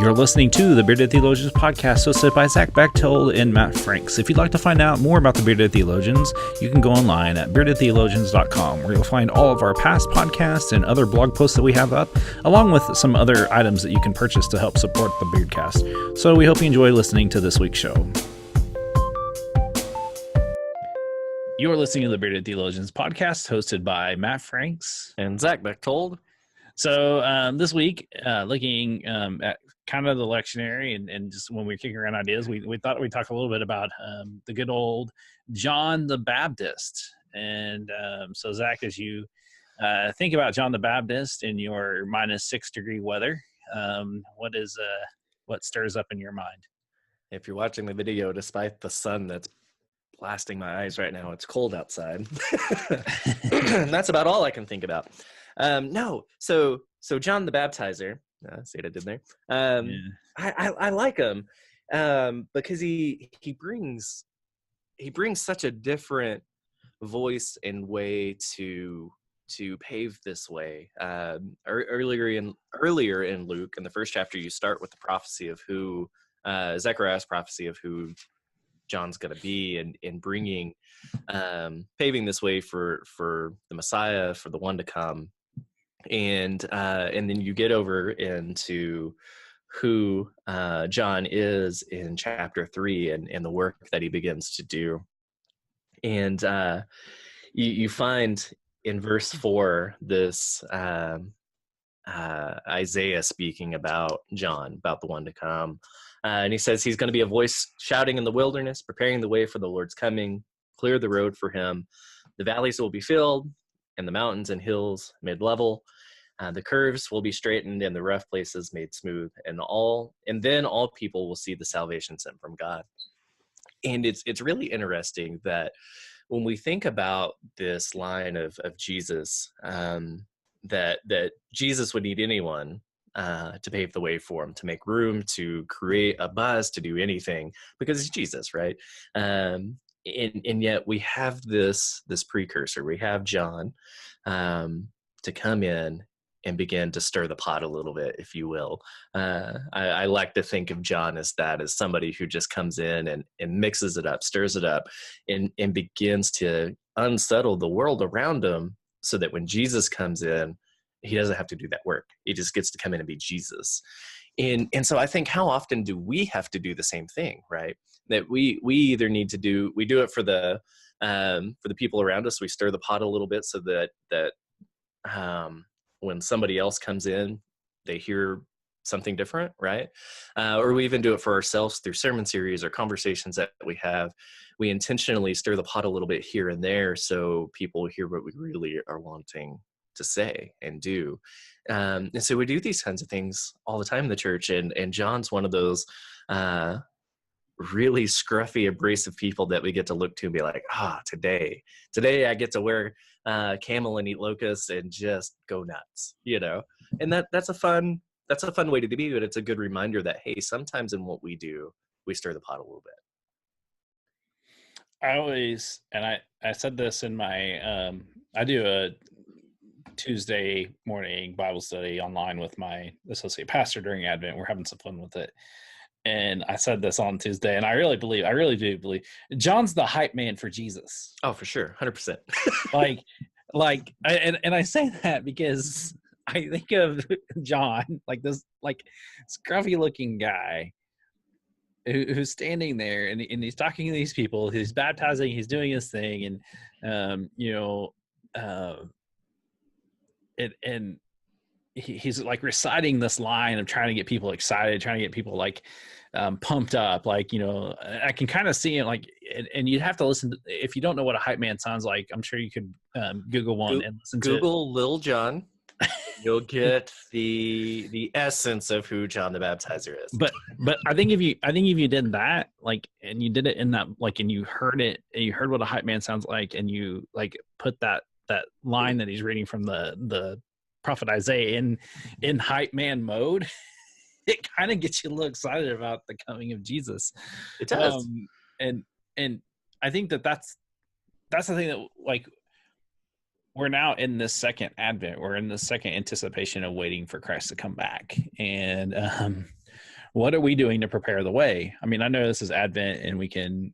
You're listening to the Bearded Theologians podcast hosted by Zach Bechtold and Matt Franks. If you'd like to find out more about the Bearded Theologians, you can go online at beardedtheologians.com, where you'll find all of our past podcasts and other blog posts that we have up, along with some other items that you can purchase to help support the Beardcast. So we hope you enjoy listening to this week's show. You're listening to the Bearded Theologians podcast hosted by Matt Franks and Zach Bechtold. So this week, looking at kind of the lectionary and just when we were kicking around ideas, we thought we'd talk a little bit about the good old John the Baptist. And so, Zach, as you think about John the Baptist in your -6-degree weather, what stirs up in your mind? If you're watching the video, despite the sun that's blasting my eyes right now, it's cold outside. And that's about all I can think about. So John the Baptizer, see what I did there? I like him because he brings such a different voice and way to pave this way. Earlier in Luke, in the first chapter, you start with the prophecy of who Zechariah's prophecy of who John's going to be, and bringing paving this way for the Messiah, for the one to come. And then you get over into who John is in chapter 3 and the work that he begins to do. And you find in verse 4 this Isaiah speaking about John, about the one to come. And he says he's going to be a voice shouting in the wilderness, preparing the way for the Lord's coming, clear the road for him. The valleys will be filled, and the mountains and hills made level. The curves will be straightened and the rough places made smooth, and then all people will see the salvation sent from God. And it's really interesting that when we think about this line of Jesus, that Jesus would need anyone to pave the way for him, to make room, to create a buzz, to do anything, because it's Jesus, right? And yet we have this precursor. We have John to come in and begin to stir the pot a little bit, if you will. I like to think of John as somebody who just comes in and mixes it up, stirs it up, and begins to unsettle the world around him, so that when Jesus comes in, he doesn't have to do that work. He just gets to come in and be Jesus. And so I think, how often do we have to do the same thing, right? That we either need to do it for the people around us. We stir the pot a little bit so that when somebody else comes in, they hear something different, right? Or we even do it for ourselves through sermon series or conversations that we have. We intentionally stir the pot a little bit here and there so people hear what we really are wanting to say and do. And so we do these kinds of things all the time in the church. And John's one of those really scruffy, abrasive people that we get to look to and be like, today I get to wear camel and eat locusts and just go nuts, and that's a fun way to be, but it's a good reminder that, hey, sometimes in what we do, we stir the pot a little bit. I always, and I said this in my I do a Tuesday morning Bible study online with my associate pastor during Advent. We're having some fun with it. And I said this on Tuesday, and I really do believe John's the hype man for Jesus. Oh, for sure. 100%. And I say that because I think of John, like this, scruffy looking guy who's standing there and he's talking to these people, he's baptizing, he's doing his thing. And, he's like reciting this line of trying to get people excited, trying to get people pumped up. I can kind of see it and you'd have to listen to, if you don't know what a hype man sounds like, I'm sure you could Google one and listen to Google Lil John. You'll get the essence of who John the Baptizer is. But I think if you did that, and you did it in that, and you heard it, and you heard what a hype man sounds like, and you put that line that he's reading from the prophet Isaiah in hype man mode, it kind of gets you a little excited about the coming of Jesus. It does. And I think that's the thing that we're now in this second advent. We're in the second anticipation of waiting for Christ to come back. And what are we doing to prepare the way? I mean, I know this is Advent and we can,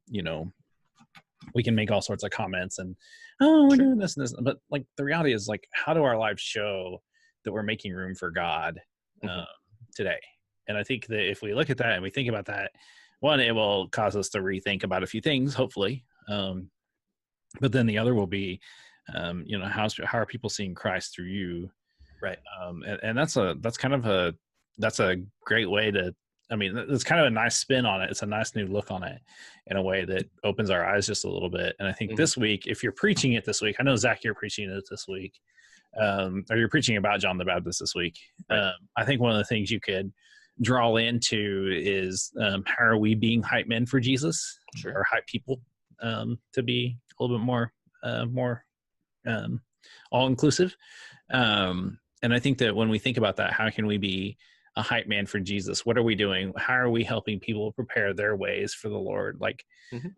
we can make all sorts of comments and, oh, we're doing this and this, but like the reality is like, how do our lives show that we're making room for God today? And I think that if we look at that and we think about that, one, it will cause us to rethink about a few things, hopefully. But then the other will be, how are people seeing Christ through you? Right. And that's a great way to, I mean, it's kind of a nice spin on it. It's a nice new look on it in a way that opens our eyes just a little bit. And I think this week, if you're preaching it this week, I know Zach, you're preaching it this week, or you're preaching about John the Baptist this week. Right. I think one of the things you could draw into is how are we being hype men for Jesus, or hype people, to be a little bit more all inclusive. And I think that when we think about that, how can we be a hype man for Jesus? What are we doing? How are we helping people prepare their ways for the Lord? Like,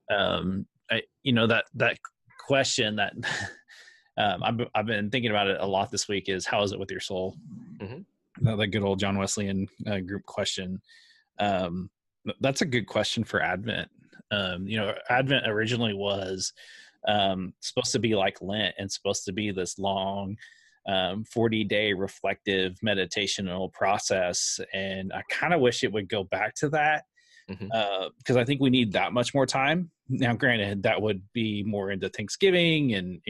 that question that I've been thinking about it a lot this week is, how is it with your soul? The good old John Wesleyan group question. That's a good question for Advent. Advent originally was supposed to be like Lent and supposed to be this long 40-day reflective meditational process. And I kind of wish it would go back to that, because I think we need that much more time. Now, granted, that would be more into Thanksgiving and,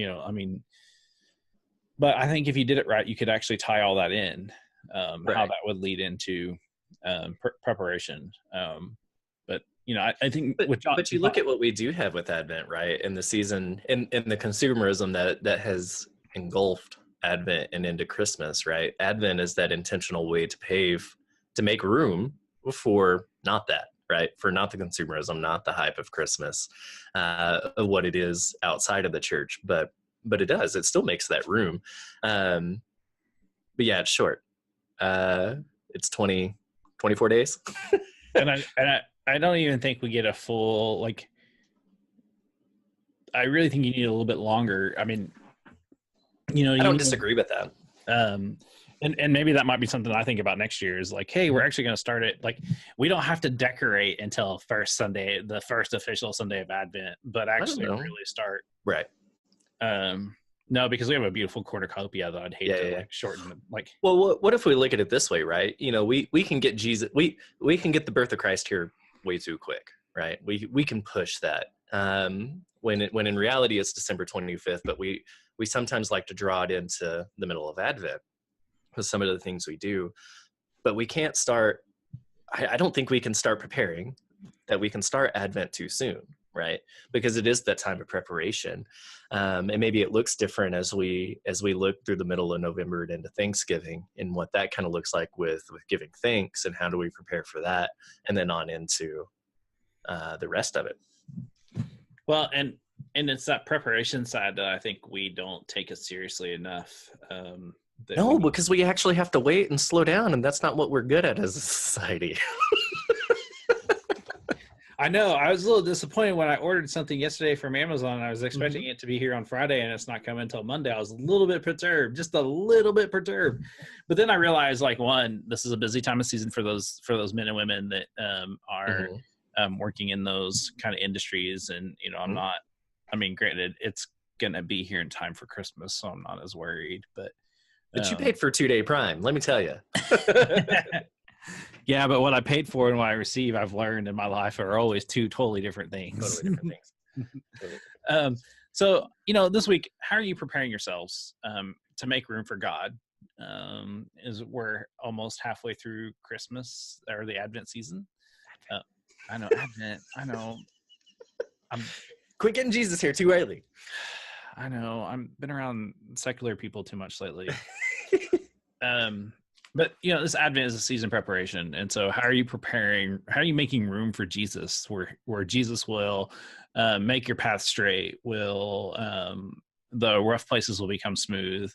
but I think if you did it right, you could actually tie all that in, how that would lead into preparation. But I think but you look at what we do have with Advent, right? In the season, in the consumerism that has engulfed Advent and into Christmas, right? Advent is that intentional way to make room for not that, right? For not the consumerism, not the hype of Christmas, of what it is outside of the church, but it still makes that room. But yeah, it's short. It's 24 days. and I don't even think we get a full, like, I really think you need a little bit longer. I mean, I don't disagree with that. And maybe that might be something I think about next year is like, hey, we're actually going to start it. Like, we don't have to decorate until the first official Sunday of Advent, but actually really start. Right. No, because we have a beautiful cornucopia that I'd hate to shorten. Like, well, what if we look at it this way, right? We can get Jesus, we can get the birth of Christ here way too quick, right? We can push that. When in reality it's December 25th, but we sometimes like to draw it into the middle of Advent with some of the things we do, but we can't start. I don't think we can start preparing, that we can start Advent too soon, right? Because it is that time of preparation, and maybe it looks different as we look through the middle of November and into Thanksgiving, and what that kind of looks like with giving thanks and how do we prepare for that, and then on into the rest of it. Well, and it's that preparation side that I think we don't take as seriously enough. Because we actually have to wait and slow down, and that's not what we're good at as a society. I know. I was a little disappointed when I ordered something yesterday from Amazon. I was expecting it to be here on Friday, and it's not coming until Monday. I was a little bit perturbed, just a little bit perturbed. But then I realized, like, one, this is a busy time of season for those men and women that are working in those kind of industries. And, I'm not, I mean, granted, it's going to be here in time for Christmas, so I'm not as worried. But you paid for 2-day Prime, let me tell you. Yeah, but what I paid for and what I receive, I've learned in my life, are always two totally different things. So, this week, how are you preparing yourselves to make room for God? We're almost halfway through Christmas or the Advent season. I know, Advent. I know. Quit getting Jesus here too early. I know. I've been around secular people too much lately. But this Advent is a season preparation, and so how are you preparing? How are you making room for Jesus, where Jesus will make your path straight? Will the rough places will become smooth,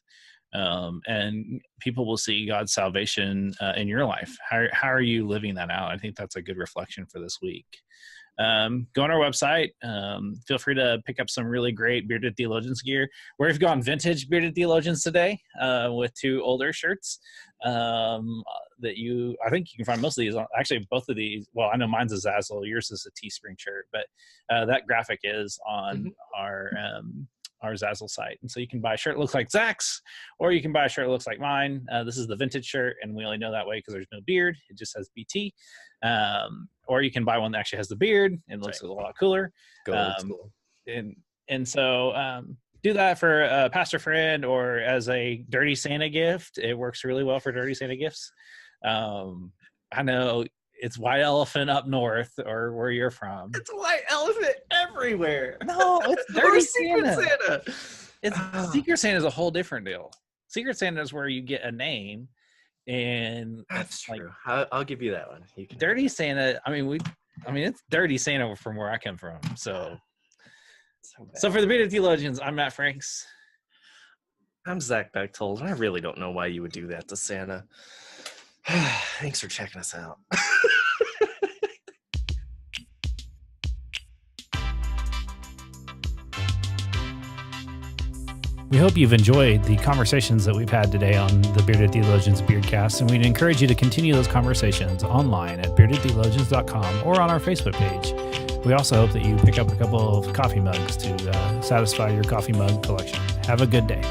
and people will see God's salvation in your life? How are you living that out? I think that's a good reflection for this week. go on our website. Feel free to pick up some really great Bearded Theologians gear. We've gone vintage Bearded Theologians today with 2 older shirts I think you can find most of these. Actually, both of these. Well, I know mine's a Zazzle. Yours is a Teespring shirt, but that graphic is on our Zazzle site. And so you can buy a shirt that looks like Zach's, or you can buy a shirt that looks like mine. This is the vintage shirt, and we only know that way because there's no beard. It just says BT. Or you can buy one that actually has the beard and looks a lot cooler. Cool. And so do that for a pastor friend or as a Dirty Santa gift. It works really well for Dirty Santa gifts. I know it's white elephant up north or where you're from. It's white elephant everywhere. No, it's Dirty Secret Santa. It's Secret Santa is a whole different deal. Secret Santa is where you get a name, and that's true. I'll give you that one. You can Dirty Santa. I mean, it's Dirty Santa from where I come from. So for the Bearded Theologians, I'm Matt Franks. I'm Zach Bechtold, and I really don't know why you would do that to Santa. Thanks for checking us out. We hope you've enjoyed the conversations that we've had today on the Bearded Theologians Beardcast, and we'd encourage you to continue those conversations online at beardedtheologians.com or on our Facebook page. We also hope that you pick up a couple of coffee mugs to satisfy your coffee mug collection. Have a good day.